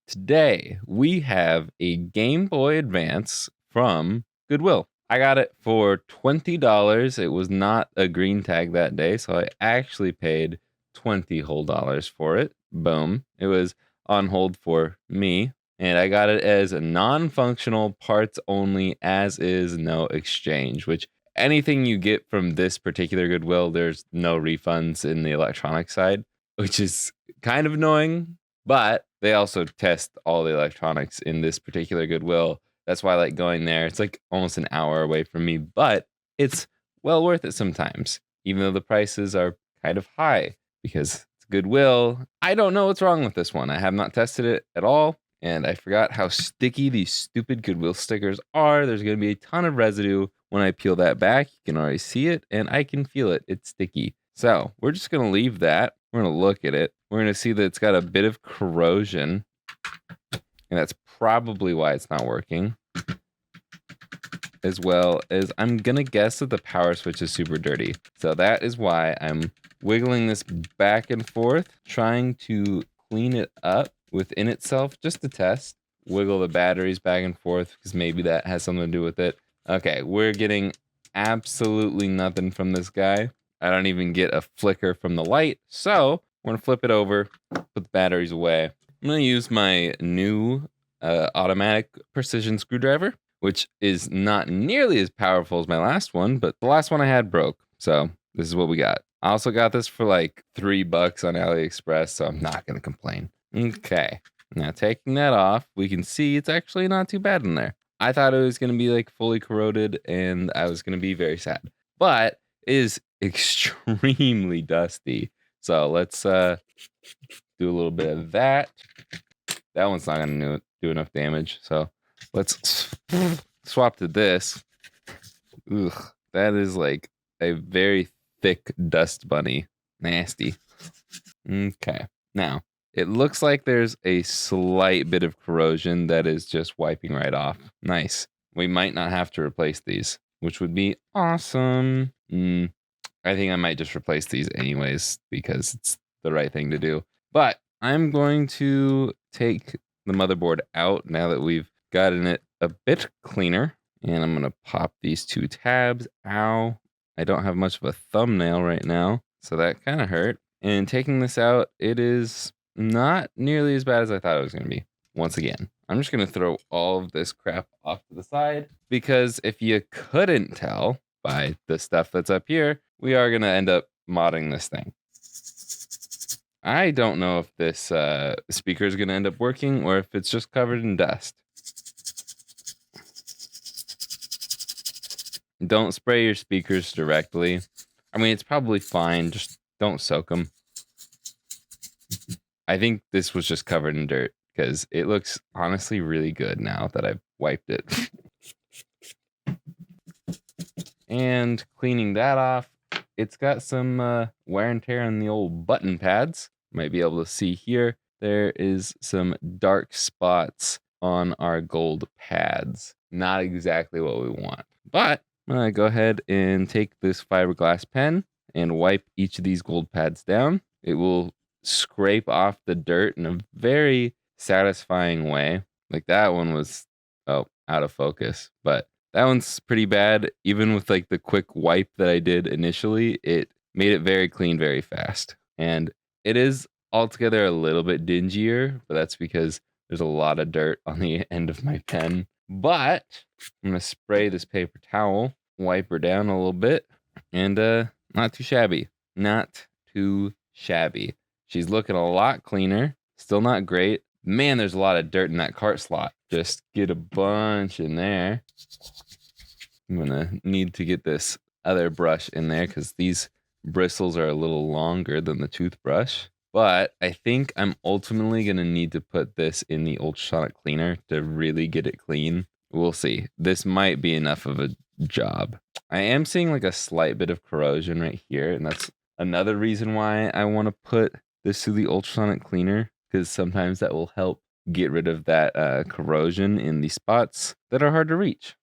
Today, we have a Game Boy Advance from Goodwill. I got it for $20. It was not a green tag that day, so I actually paid 20 whole dollars for it. Boom. It was on hold for me, and I got it as a non-functional parts only, as is, no exchange, which anything you get from this particular Goodwill, there's no refunds in the electronic side, which is kind of annoying, but they also test all the electronics in this particular Goodwill. That's why I like going there. It's like almost an hour away from me, but it's well worth it sometimes, even though the prices are kind of high because it's Goodwill. I don't know what's wrong with this one. I have not tested it at all, and I forgot how sticky these stupid Goodwill stickers are. There's going to be a ton of residue when I peel that back. You can already see it, and I can feel it. It's sticky. So we're just going to leave that. We're going to look at it. We're going to see that it's got a bit of corrosion, and that's probably why it's not working. As well as I'm going to guess that the power switch is super dirty. So that is why I'm wiggling this back and forth, trying to clean it up within itself just to test. Wiggle the batteries back and forth because maybe that has something to do with it. Okay, we're getting absolutely nothing from this guy. I don't even get a flicker from the light. So we're going to flip it over, put the batteries away. I'm going to use my new automatic precision screwdriver, which is not nearly as powerful as my last one, but the last one I had broke. So this is what we got. I also got this for like $3 on AliExpress, so I'm not going to complain. Okay, now taking that off, we can see it's actually not too bad in there. I thought it was going to be like fully corroded and I was going to be very sad, but it is extremely dusty. So let's do a little bit of that. That one's not going to do enough damage, so let's swap to this. Ugh, that is like a very thick dust bunny. Nasty. Okay, now it looks like there's a slight bit of corrosion that is just wiping right off. Nice. We might not have to replace these, which would be awesome. I think I might just replace these anyways because it's the right thing to do. But I'm going to take the motherboard out now that we've gotten it a bit cleaner. And I'm going to pop these two tabs. Ow. I don't have much of a thumbnail right now, so that kind of hurt. And taking this out, it is not nearly as bad as I thought it was going to be. Once again, I'm just going to throw all of this crap off to the side because if you couldn't tell by the stuff that's up here, we are going to end up modding this thing. I don't know if this speaker is going to end up working or if it's just covered in dust. Don't spray your speakers directly. I mean, it's probably fine. Just don't soak them. I think this was just covered in dirt because it looks honestly really good now that I've wiped it. And cleaning that off, it's got some wear and tear on the old button pads. Might be able to see here. There is some dark spots on our gold pads. Not exactly what we want. But I'm going to go ahead and take this fiberglass pen and wipe each of these gold pads down. It will scrape off the dirt in a very satisfying way. Like that one was, out of focus. But that one's pretty bad. Even with like the quick wipe that I did initially, it made it very clean very fast. And it is altogether a little bit dingier, but that's because there's a lot of dirt on the end of my pen. But I'm going to spray this paper towel, wipe her down a little bit, and not too shabby. Not too shabby. She's looking a lot cleaner. Still not great. Man, there's a lot of dirt in that cart slot. Just get a bunch in there. I'm going to need to get this other brush in there because these bristles are a little longer than the toothbrush. But I think I'm ultimately going to need to put this in the ultrasonic cleaner to really get it clean. We'll see. This might be enough of a job. I am seeing like a slight bit of corrosion right here, and that's another reason why I want to put this through the ultrasonic cleaner, because sometimes that will help get rid of that corrosion in the spots that are hard to reach.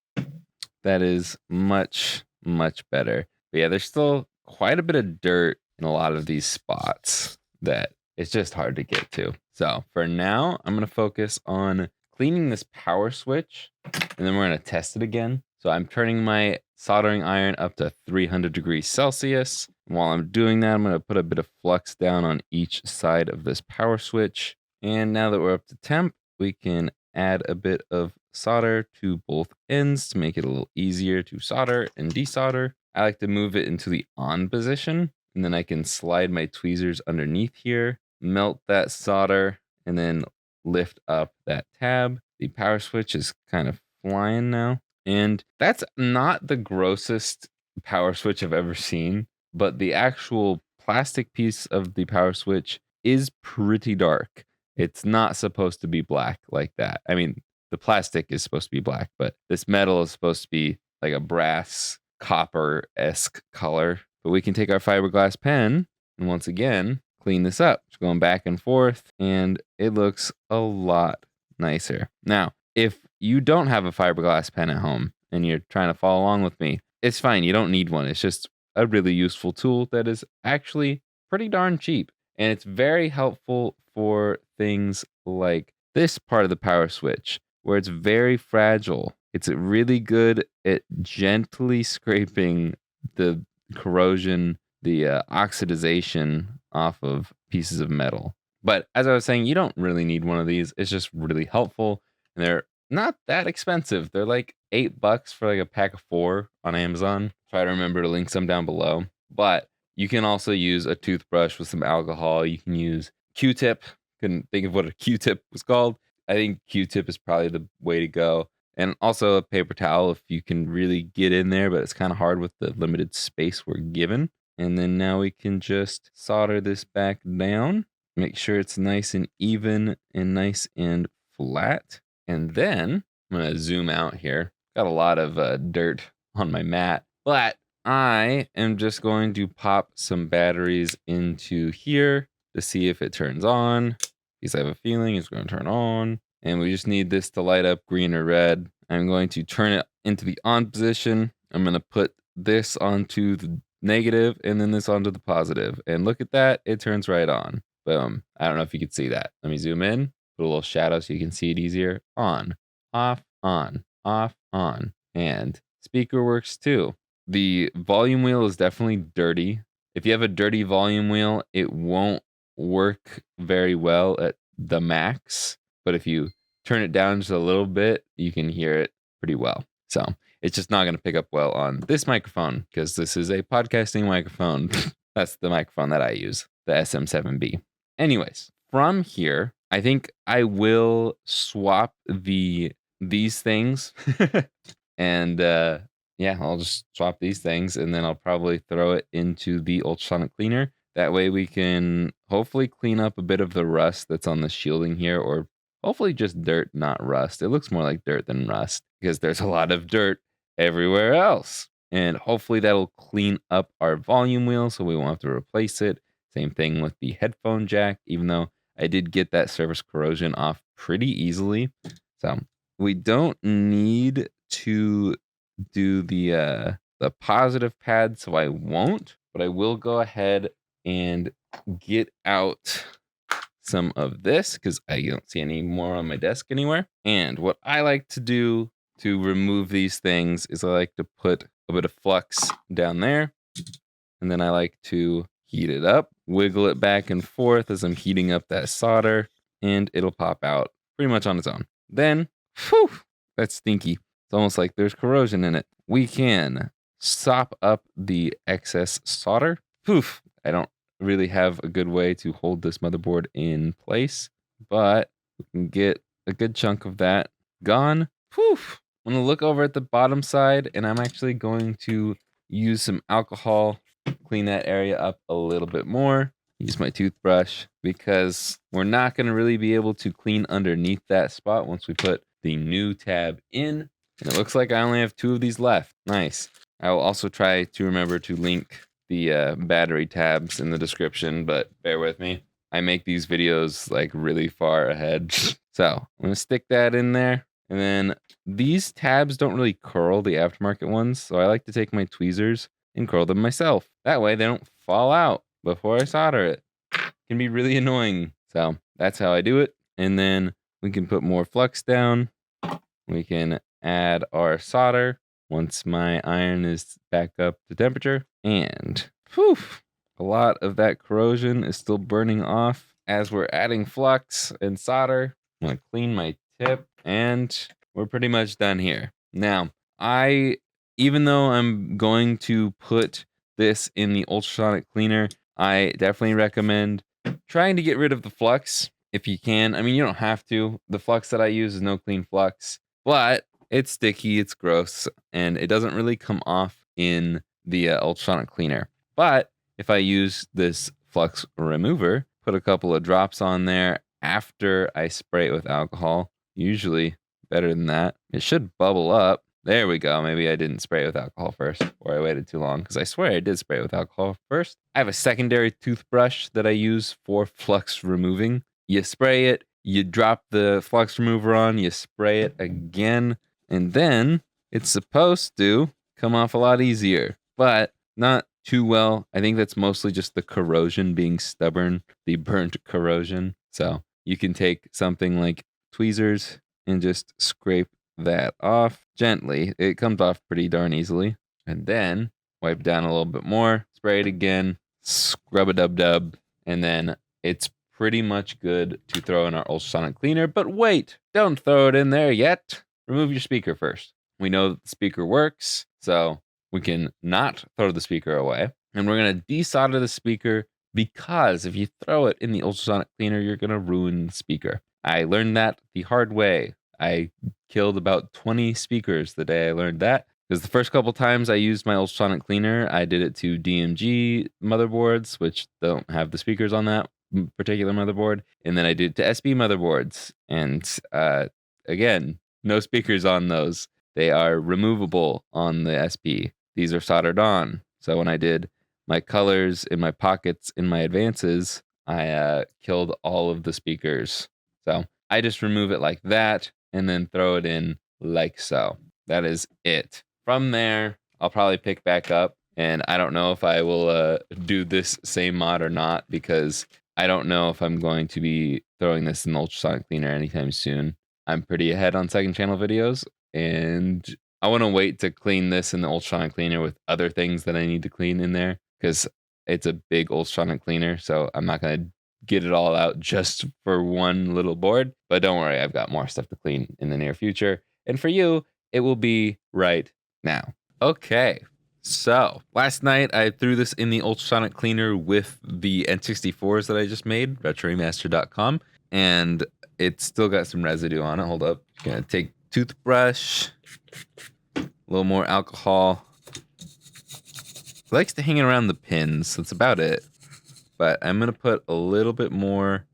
That is much, much better. But yeah, there's still quite a bit of dirt in a lot of these spots that it's just hard to get to. So for now, I'm going to focus on cleaning this power switch, and then we're going to test it again. So I'm turning my soldering iron up to 300 degrees Celsius. And while I'm doing that, I'm going to put a bit of flux down on each side of this power switch. And now that we're up to temp, we can add a bit of solder to both ends to make it a little easier to solder and desolder. I like to move it into the on position, and then I can slide my tweezers underneath here, melt that solder, and then lift up that tab. The power switch is kind of flying now. And that's not the grossest power switch I've ever seen, but the actual plastic piece of the power switch is pretty dark. It's not supposed to be black like that. I mean, the plastic is supposed to be black, but this metal is supposed to be like a brass copper-esque color. But we can take our fiberglass pen and once again clean this up. Just going back and forth, and it looks a lot nicer. Now, if you don't have a fiberglass pen at home and you're trying to follow along with me, it's fine. You don't need one. It's just a really useful tool that is actually pretty darn cheap. And it's very helpful for things like this part of the power switch where it's very fragile. It's really good at gently scraping the corrosion, the oxidization off of pieces of metal. But as I was saying, you don't really need one of these. It's just really helpful. And they're not that expensive. They're like $8 for like a pack of 4 on Amazon. Try to remember to link some down below. But you can also use a toothbrush with some alcohol. You can use Q-tip. Couldn't think of what a Q-tip was called. I think Q-tip is probably the way to go. And also a paper towel if you can really get in there, but it's kind of hard with the limited space we're given. And then now we can just solder this back down. Make sure it's nice and even and nice and flat. And then I'm going to zoom out here. Got a lot of dirt on my mat, but I am just going to pop some batteries into here to see if it turns on. Because I have a feeling it's going to turn on. And we just need this to light up green or red. I'm going to turn it into the on position. I'm going to put this onto the negative and then this onto the positive. And look at that. It turns right on. Boom. I don't know if you can see that. Let me zoom in. Put a little shadow so you can see it easier. On, off, on, off, on. And speaker works too. The volume wheel is definitely dirty. If you have a dirty volume wheel, it won't work very well at the max. But if you turn it down just a little bit, you can hear it pretty well. So it's just not going to pick up well on this microphone because this is a podcasting microphone. That's the microphone that I use, the SM7B. Anyways, from here, I think I will swap these things. And yeah, I'll just swap these things and then I'll probably throw it into the ultrasonic cleaner. That way we can hopefully clean up a bit of the rust that's on the shielding here, or hopefully just dirt, not rust. It looks more like dirt than rust because there's a lot of dirt everywhere else. And hopefully that'll clean up our volume wheel so we won't have to replace it. Same thing with the headphone jack, even though I did get that surface corrosion off pretty easily. So we don't need to do the positive pad, so I won't. But I will go ahead and get out some of this because I don't see any more on my desk anywhere. And what I like to do to remove these things is I like to put a bit of flux down there. And then I like to heat it up, wiggle it back and forth as I'm heating up that solder, and it'll pop out pretty much on its own. Then, whew, that's stinky. It's almost like there's corrosion in it. We can sop up the excess solder. Poof, I don't really have a good way to hold this motherboard in place, but we can get a good chunk of that gone. Whew. I'm going to look over at the bottom side, and I'm actually going to use some alcohol, clean that area up a little bit more. Use my toothbrush because we're not going to really be able to clean underneath that spot once we put the new tab in. And it looks like I only have 2 of these left. Nice. I will also try to remember to link the battery tabs in the description, but bear with me. I make these videos like really far ahead. So I'm going to stick that in there. And then these tabs don't really curl, the aftermarket ones. So I like to take my tweezers and curl them myself. That way they don't fall out before I solder it. It can be really annoying. So that's how I do it. And then we can put more flux down. We can add our solder once my iron is back up to temperature. And whew, a lot of that corrosion is still burning off as we're adding flux and solder. I'm gonna clean my tip and we're pretty much done here. Now, even though I'm going to put this in the ultrasonic cleaner, I definitely recommend trying to get rid of the flux if you can. I mean, you don't have to. The flux that I use is no clean flux, but it's sticky, it's gross, and it doesn't really come off in the ultrasonic cleaner. But if I use this flux remover, put a couple of drops on there after I spray it with alcohol, usually better than that, it should bubble up. There we go. Maybe I didn't spray it with alcohol first, or I waited too long, because I swear I did spray it with alcohol first. I have a secondary toothbrush that I use for flux removing. You spray it, you drop the flux remover on, you spray it again, and then it's supposed to come off a lot easier, but not too well. I think that's mostly just the corrosion being stubborn, the burnt corrosion. So you can take something like tweezers and just scrape that off gently. It comes off pretty darn easily. And then wipe down a little bit more, spray it again, scrub a dub, and then it's pretty much good to throw in our ultrasonic cleaner. But wait, don't throw it in there yet. Remove your speaker first. We know that the speaker works, so we can not throw the speaker away. And we're going to desolder the speaker, because if you throw it in the ultrasonic cleaner, you're going to ruin the speaker. I learned that the hard way. I killed about 20 speakers the day I learned that, because the first couple times I used my ultrasonic cleaner, I did it to DMG motherboards, which don't have the speakers on that particular motherboard, and then I did it to SB motherboards, and again, no speakers on those. They are removable on the SP. These are soldered on. So when I did my colors in my pockets in my advances, I killed all of the speakers. So I just remove it like that and then throw it in like so. That is it. From there, I'll probably pick back up, and I don't know if I will do this same mod or not, because I don't know if I'm going to be throwing this in the ultrasonic cleaner anytime soon. I'm pretty ahead on second channel videos, and I want to wait to clean this in the ultrasonic cleaner with other things that I need to clean in there, because it's a big ultrasonic cleaner, so I'm not going to get it all out just for one little board. But don't worry, I've got more stuff to clean in the near future. And for you, it will be right now. Okay, so last night I threw this in the ultrasonic cleaner with the N64s that I just made, retroremaster.com, and it's still got some residue on it. Hold up. Gonna take toothbrush, a little more alcohol. It likes to hang around the pins. That's about it. But I'm gonna put a little bit more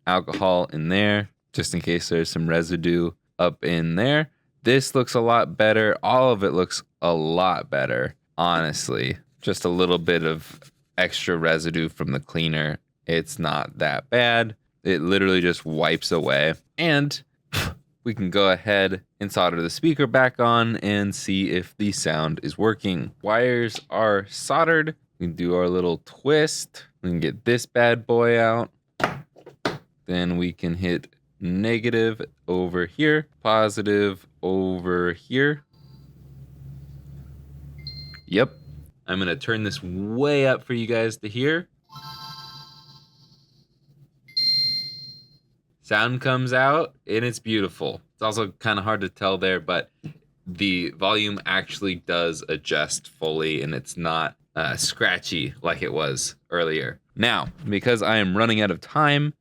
alcohol in there, just in case there's some residue up in there. This looks a lot better. All of it looks a lot better, honestly. Just a little bit of extra residue from the cleaner. It's not that bad. It literally just wipes away. And we can go ahead and solder the speaker back on and see if the sound is working. Wires are soldered. We can do our little twist. We can get this bad boy out. Then we can hit negative over here, positive over here. Yep. I'm going to turn this way up for you guys to hear. Sound comes out and it's beautiful. It's also kind of hard to tell there, but the volume actually does adjust fully and it's not scratchy like it was earlier. Now, because I am running out of time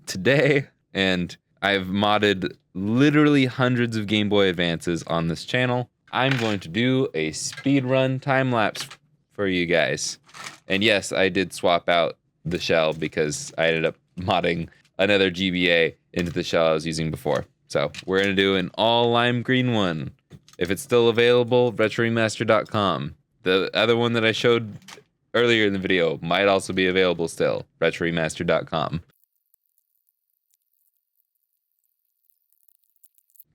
today and I've modded literally hundreds of Game Boy Advances on this channel, I'm going to do a speedrun time lapse for you guys. And yes, I did swap out the shell because I ended up modding another GBA into the shell I was using before. So we're gonna do an all lime green one. If it's still available, retroremaster.com. The other one that I showed earlier in the video might also be available still, retroremaster.com.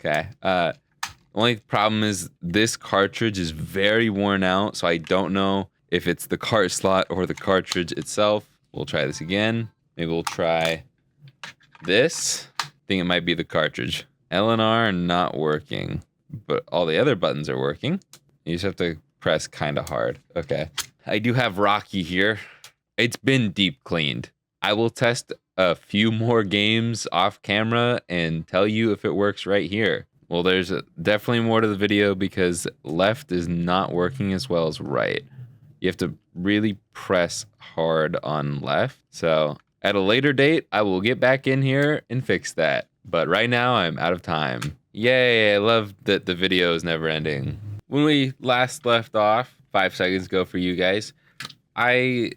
Okay, only problem is this cartridge is very worn out, so I don't know if it's the cart slot or the cartridge itself. We'll try this again. Maybe we'll try This, I think it might be the cartridge. L and R not working, but all the other buttons are working. You just have to press kind of hard. Okay. I do have Rocky here. It's been deep cleaned. I will test a few more games off camera and tell you if it works right here. Well, there's definitely more to the video because left is not working as well as right. You have to really press hard on left. So at a later date, I will get back in here and fix that. But right now, I'm out of time. Yay, I love that the video is never ending. When we last left off, 5 seconds ago for you guys, I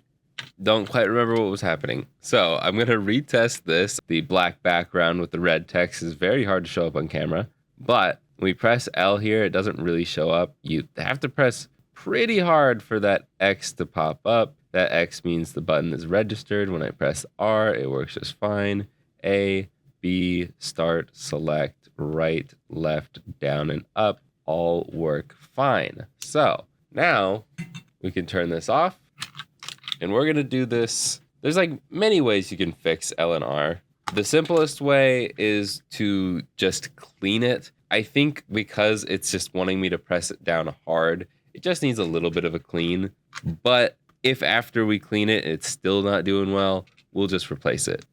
don't quite remember what was happening. So I'm going to retest this. The black background with the red text is very hard to show up on camera. But when we press L here, it doesn't really show up. You have to press pretty hard for that X to pop up. That X means the button is registered. When I press R, it works just fine. A, B, start, select, right, left, down, and up all work fine. So now we can turn this off. And we're gonna do this. There's like many ways you can fix L and R. The simplest way is to just clean it. I think because it's just wanting me to press it down hard, it just needs a little bit of a clean. But if after we clean it, it's still not doing well, we'll just replace it.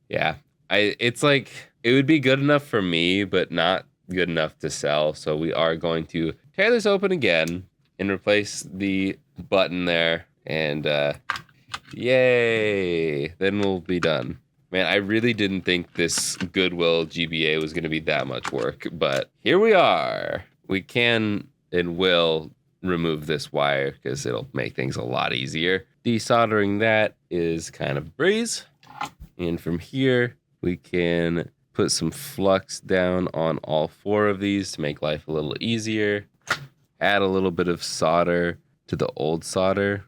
Yeah, it's like, it would be good enough for me, but not good enough to sell. So we are going to tear this open again and replace the button there, and yay, then we'll be done. Man, I really didn't think this Goodwill GBA was gonna be that much work, but here we are. We can and will remove this wire because it'll make things a lot easier. Desoldering that is kind of a breeze. And from here, we can put some flux down on all 4 of these to make life a little easier. Add a little bit of solder to the old solder.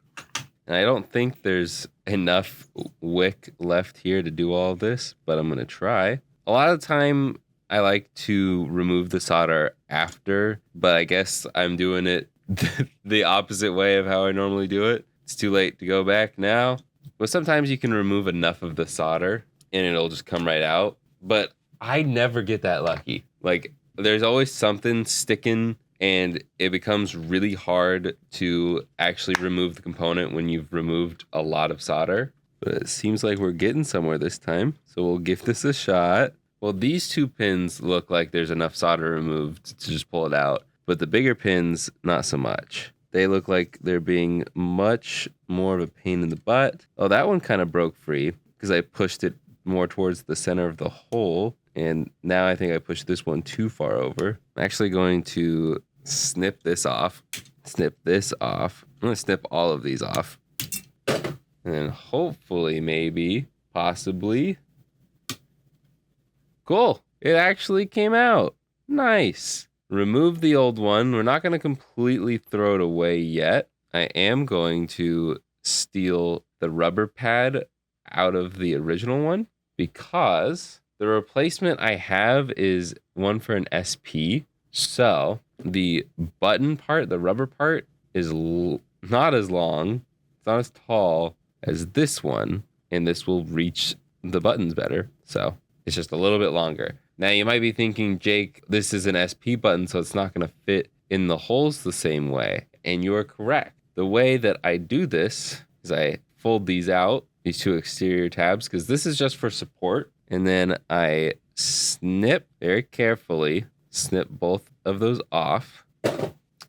And I don't think there's enough wick left here to do all this, but I'm gonna try. A lot of the time I like to remove the solder after, but I guess I'm doing it the opposite way of how I normally do it. It's too late to go back now. But sometimes you can remove enough of the solder and it'll just come right out. But I never get that lucky. Like, there's always something sticking and it becomes really hard to actually remove the component when you've removed a lot of solder. But it seems like we're getting somewhere this time, so we'll give this a shot. Well, these 2 pins look like there's enough solder removed to just pull it out, but the bigger pins, not so much. They look like they're being much more of a pain in the butt. Oh, that one kind of broke free because I pushed it more towards the center of the hole. And now I think I pushed this one too far over. I'm actually going to snip this off, snip this off. I'm going to snip all of these off. And then hopefully, maybe, possibly. Cool. It actually came out. Nice. Remove the old one. We're not going to completely throw it away yet. I am going to steal the rubber pad out of the original one because the replacement I have is one for an SP. So the button part, the rubber part, is not as long. It's not as tall as this one. And this will reach the buttons better. So it's just a little bit longer. Now you might be thinking, Jake, this is an SP button, so it's not going to fit in the holes the same way. And you're correct. The way that I do this is I fold these out, these 2 exterior tabs, because this is just for support. And then I snip very carefully, snip both of those off.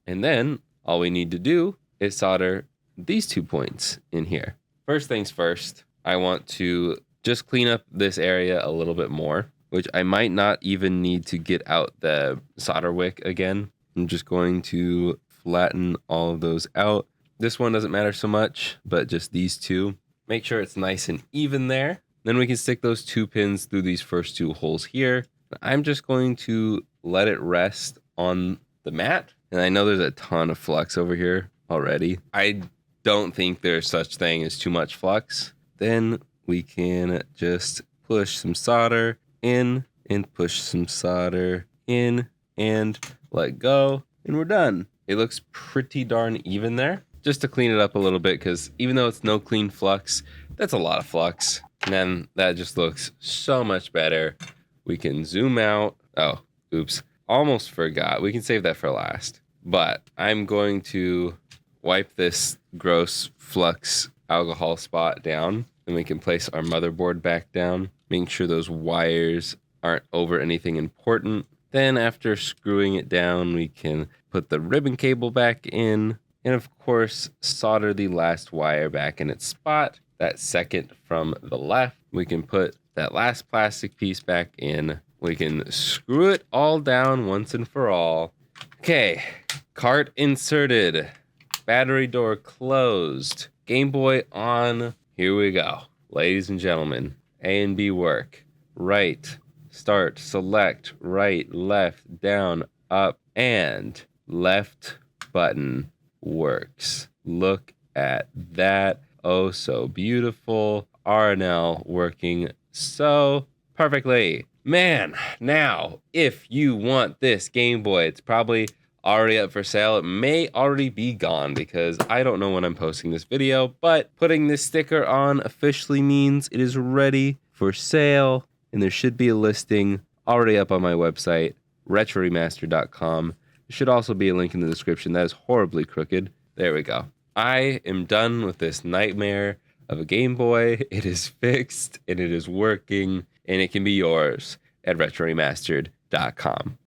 And then all we need to do is solder these 2 points in here. First things first, I want to just clean up this area a little bit more, which I might not even need to get out the solder wick again. I'm just going to flatten all of those out. This one doesn't matter so much, but just these 2. Make sure it's nice and even there. Then we can stick those 2 pins through these first 2 holes here. I'm just going to let it rest on the mat. And I know there's a ton of flux over here already. I don't think there's such thing as too much flux. Then we can just push some solder in and push some solder in and let go, and we're done. It looks pretty darn even there. Just to clean it up a little bit, because even though it's no clean flux, that's a lot of flux. And then that just looks so much better. We can zoom out. Oh, oops. Almost forgot. We can save that for last. But I'm going to wipe this gross flux alcohol spot down. And we can place our motherboard back down. Making sure those wires aren't over anything important. Then after screwing it down, we can put the ribbon cable back in. And of course, solder the last wire back in its spot. That second from the left. We can put that last plastic piece back in. We can screw it all down once and for all. Okay, cart inserted. Battery door closed. Game Boy on. Here we go. Ladies and gentlemen, A and B work. Right, start, select, right, left, down, up, and left button works. Look at that. Oh, so beautiful. RNL working so perfectly. Man, now, if you want this Game Boy, it's probably already up for sale. It may already be gone because I don't know when I'm posting this video, but putting this sticker on officially means it is ready for sale, and there should be a listing already up on my website, retroremaster.com. There should also be a link in the description. That is horribly crooked. There we go. I am done with this nightmare of a Game Boy. It is fixed, and it is working, and it can be yours at retroremastered.com.